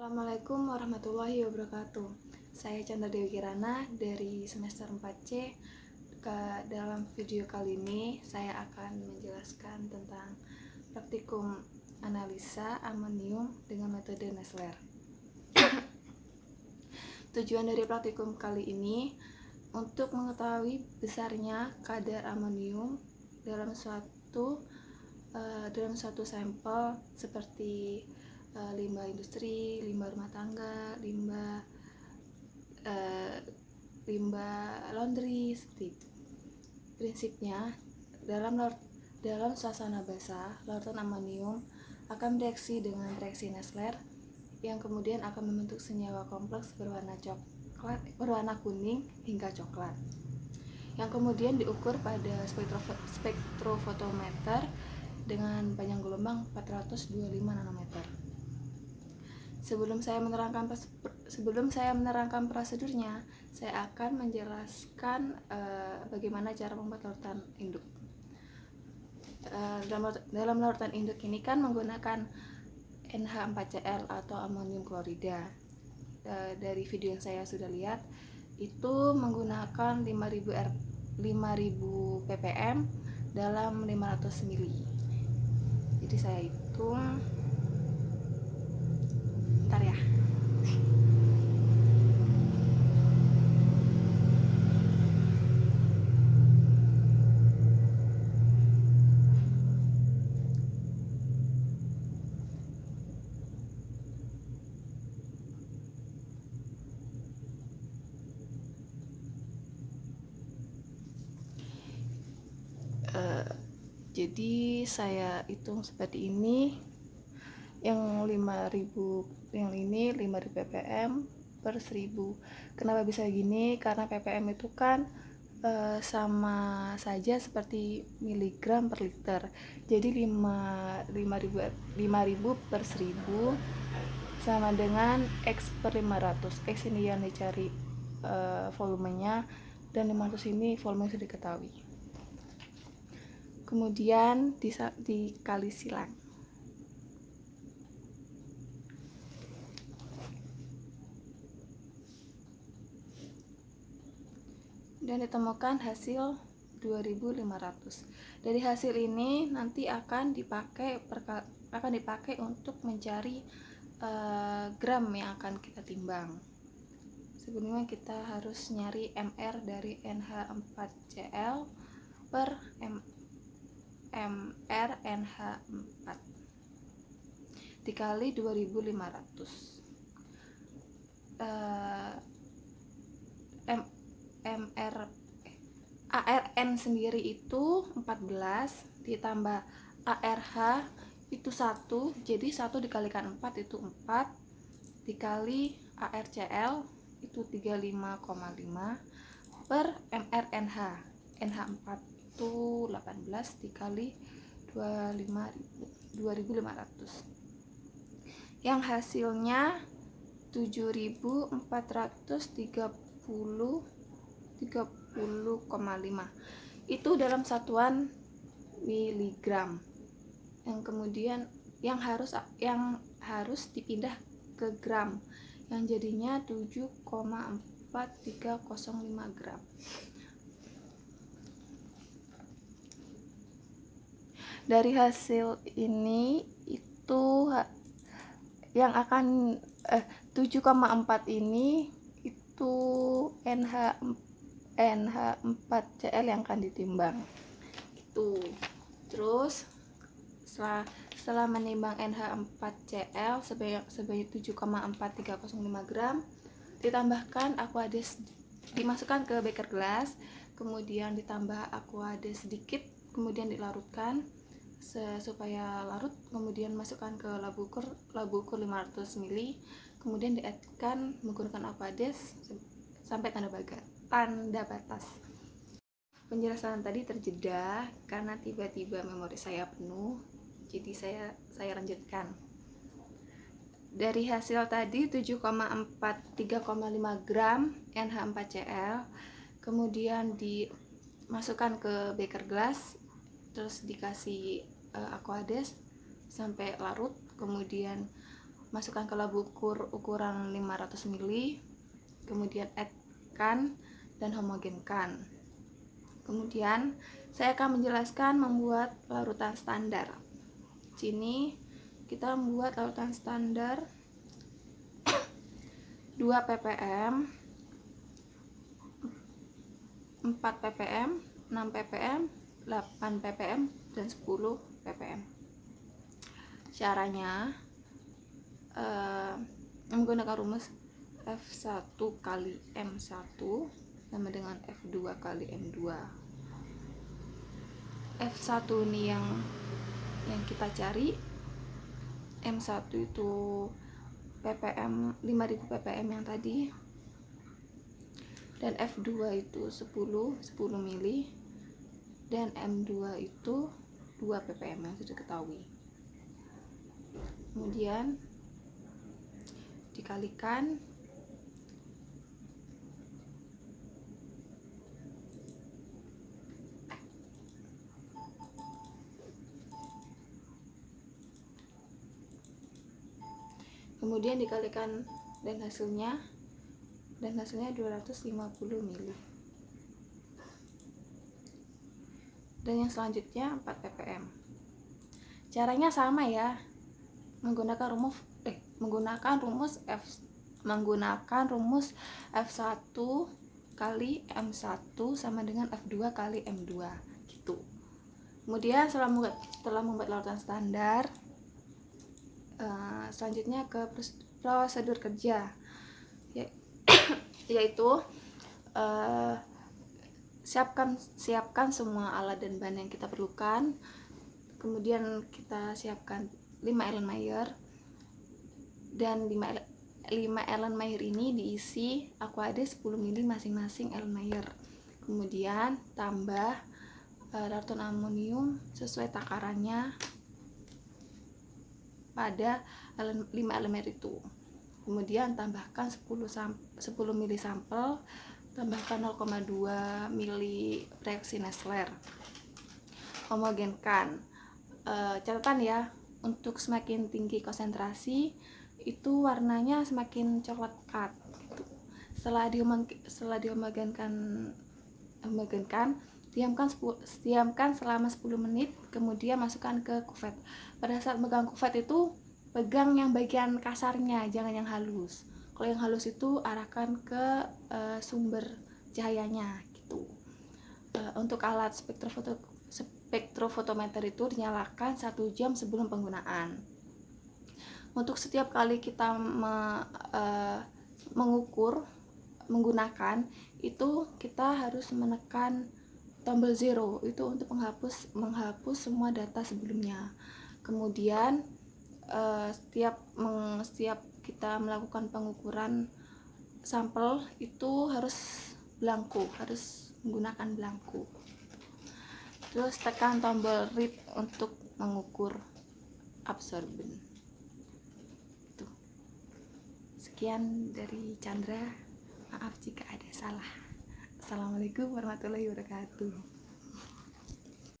Assalamualaikum warahmatullahi wabarakatuh. Saya Chandra Dewi Kirana dari semester 4C. Dalam video kali ini saya akan menjelaskan tentang praktikum analisa amonium dengan metode Nessler. Tujuan dari praktikum kali ini untuk mengetahui besarnya kadar amonium dalam suatu sampel seperti limbah industri, limbah rumah tangga, limbah laundry, seperti itu. Prinsipnya, dalam suasana basah, larutan amonium akan bereaksi dengan reaksi Nessler yang kemudian akan membentuk senyawa kompleks berwarna kuning hingga coklat, yang kemudian diukur pada spektrofotometer dengan panjang gelombang 425 nanometer. Sebelum saya menerangkan prosedurnya, saya akan menjelaskan bagaimana cara membuat larutan induk. Dalam larutan induk ini kan menggunakan NH4Cl atau amonium klorida. Dari video yang saya sudah lihat, itu menggunakan 5000 ppm dalam 500 ml. Jadi saya hitung, bentar ya. Jadi saya hitung seperti ini. Yang 5000 ppm per 1000. Kenapa bisa gini? Karena ppm itu kan sama saja seperti miligram per liter. Jadi 5000 per 1000 sama dengan X per 500. X ini yang dicari volumenya, dan 500 ini volume yang sudah diketahui. Kemudian dikali silang. Dan ditemukan hasil 2500. Dari hasil ini nanti akan dipakai untuk mencari gram yang akan kita timbang. Sebelumnya kita harus nyari MR dari NH4Cl per MR NH4 dikali 2500. ARN sendiri itu 14 ditambah ARH itu 1, jadi 1 dikalikan 4 itu 4, dikali ARCL itu 35,5 per MRNH NH4 itu 18 dikali 2500, yang hasilnya 7430,5. Itu dalam satuan miligram. Yang kemudian yang harus dipindah ke gram, yang jadinya 7,4305 gram. Dari hasil ini itu yang akan 7,4 ini itu NH4Cl yang akan ditimbang. Itu. Terus setelah menimbang NH4Cl sebanyak 7,4305 gram, ditambahkan aquades, dimasukkan ke beker gelas, kemudian ditambah aquades sedikit, kemudian dilarutkan supaya larut, kemudian masukkan ke labu ukur 500 ml, kemudian diadkan menggunakan aquades sampai tanda batas. Penjelasan tadi terjeda karena tiba-tiba memori saya penuh, jadi saya lanjutkan. Dari hasil tadi 7,4305 gram NH4Cl, kemudian dimasukkan ke beker gelas, terus dikasih aquades sampai larut, kemudian masukkan ke labu ukur ukuran 500 ml, kemudian add-kan dan homogenkan. Kemudian saya akan menjelaskan membuat larutan standar. Di sini kita membuat larutan standar 2 ppm, 4 ppm, 6 ppm, 8 ppm, dan 10 ppm. Caranya menggunakan rumus F1 kali M1 sama dengan F2 kali M2. F1 ini yang kita cari, M1 itu ppm 5000 ppm yang tadi, dan F2 itu 10 mili, dan M2 itu 2 ppm yang sudah diketahui. Kemudian dikalikan dan hasilnya 250 mili. Dan yang selanjutnya 4 ppm. Caranya sama ya, menggunakan rumus F1 kali M1 sama dengan F2 kali M2 gitu. Kemudian setelah membuat larutan standar, selanjutnya ke prosedur kerja, yaitu siapkan semua alat dan bahan yang kita perlukan. Kemudian kita siapkan 5 Erlenmeyer, dan 5 Erlenmeyer ini diisi aquade 10 ml masing-masing Erlenmeyer. Kemudian tambah larutan amonium sesuai takarannya pada 5 Erlenmeyer itu. Kemudian tambahkan 10 ml sampel, tambahkan 0,2 ml reaksi Nessler. Homogenkan. Catatan ya, untuk semakin tinggi konsentrasi itu warnanya semakin coklat pekat gitu. Setelah dihomogenkan, diamkan selama 10 menit, kemudian masukkan ke kuvet. Pada saat megang kuvet itu pegang yang bagian kasarnya, jangan yang halus. Kalau yang halus itu arahkan ke sumber cahayanya gitu. Untuk alat spektrofotometer itu dinyalakan 1 jam sebelum penggunaan. Untuk setiap kali kita menggunakan itu, kita harus menekan tombol 0 itu untuk menghapus semua data sebelumnya. Kemudian setiap kita melakukan pengukuran sampel itu harus menggunakan belangko. Terus tekan tombol read untuk mengukur absorben. Sekian dari Chandra, maaf jika ada salah. Assalamualaikum warahmatullahi wabarakatuh.